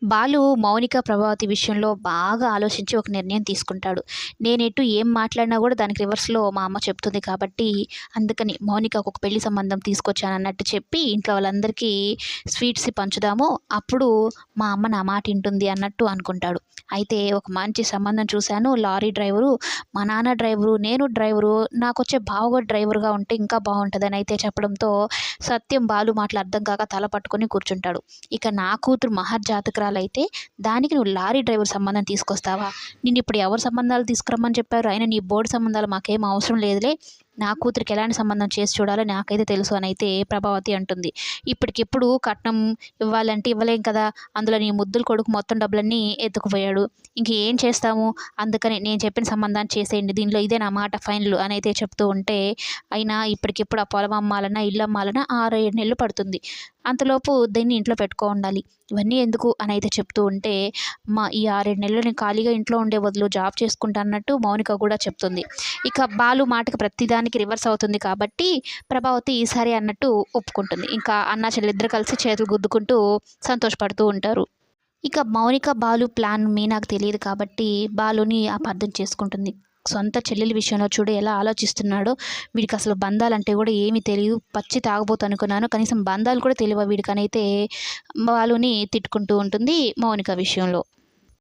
బాలు మౌనిక, ప్రభావతి విషయంలో బాగా ఆలోచించి ఒక నిర్ణయం తీసుకుంటాడు. నేనెటు ఏం మాట్లాడినా గూడా దానికి రివర్స్‌లో మా అమ్మ చెప్తుంది కాబట్టి, అందుకని మౌనికకు ఒక పెళ్లి సంబంధం తీసుకొచ్చానన్నట్టు చెప్పి, ఇంట్లో వాళ్ళందరికీ స్వీట్స్ పంచుదాము. అప్పుడు మా అమ్మ నా మాట ఇంటుంది అన్నట్టు అనుకుంటాడు. అయితే ఒక మంచి సంబంధం చూశాను. లారీ డ్రైవరు, మా నాన్న డ్రైవరు, నేను డ్రైవరు, నాకొచ్చే బావ గూడా డ్రైవర్‌గా ఉంటే ఇంకా బావుంటదని అయితే చెప్పడంతో, సత్యం బాలు మాటలు అర్థం కాక తల పట్టుకొని కూర్చుంటాడు. ఇక నా కూతురు మహర్జాతకురాలైతే దానికి నువ్వు లారీ డ్రైవర్ సంబంధం తీసుకొస్తావా? నిన్నిప్పుడు ఎవరు సంబంధాలు తీసుకురమ్మని చెప్పారు? అయినా నీ బోర్డు సంబంధాలు మాకేం అవసరం లేదులే. నా కూతురికి ఎలాంటి సంబంధం చేసి చూడాలో నాకైతే తెలుసు అనైతే ప్రభావతి అంటుంది. ఇప్పటికిప్పుడు కట్నం ఇవ్వాలంటే ఇవ్వలేం కదా! అందులో నీ ముద్దుల కొడుకు మొత్తం డబ్బులన్నీ ఎత్తుకుపోయాడు. ఇంక ఏం చేస్తాము? అందుకని నేను చెప్పిన సంబంధాన్ని చేసేయండి. దీనిలో ఇదే నా మాట ఫైనల్ అనైతే చెప్తూ ఉంటే, అయినా ఇప్పటికిప్పుడు ఆ పొలం అమ్మాలన్నా, ఇల్లు అమ్మాలన్నా 6, 7 నెలలు పడుతుంది. అంతలోపు దీన్ని ఇంట్లో పెట్టుకో ఉండాలి. ఇవన్నీ ఎందుకు అనైతే చెప్తూ ఉంటే, ఈ 6, 7 నెలలు నేను ఖాళీగా ఇంట్లో ఉండే బదులు జాబ్ చేసుకుంటా అన్నట్టు మౌనిక కూడా చెప్తుంది. ఇక బాలు మాటకి ప్రతిదానికి రివర్స్ అవుతుంది కాబట్టి ప్రభావతి సరే అన్నట్టు ఒప్పుకుంటుంది. ఇంకా అన్నా చెల్లిద్దరూ కలిసి చేతులు గుద్దుకుంటూ సంతోషపడుతూ ఉంటారు. ఇక మౌనిక, బాలు ప్లాన్ మీనాకు తెలియదు కాబట్టి బాలుని అపార్థం చేసుకుంటుంది. సొంత చెల్లెల విషయంలో చూడు ఎలా ఆలోచిస్తున్నాడో, వీడికి అసలు బంధాలంటే కూడా ఏమీ తెలియదు. పచ్చి తాగుబోతు అనుకున్నాను. కనీసం బంధాలు కూడా తెలియవా వీడికనైతే బాలుని తిట్టుకుంటూ ఉంటుంది మౌనిక విషయంలో.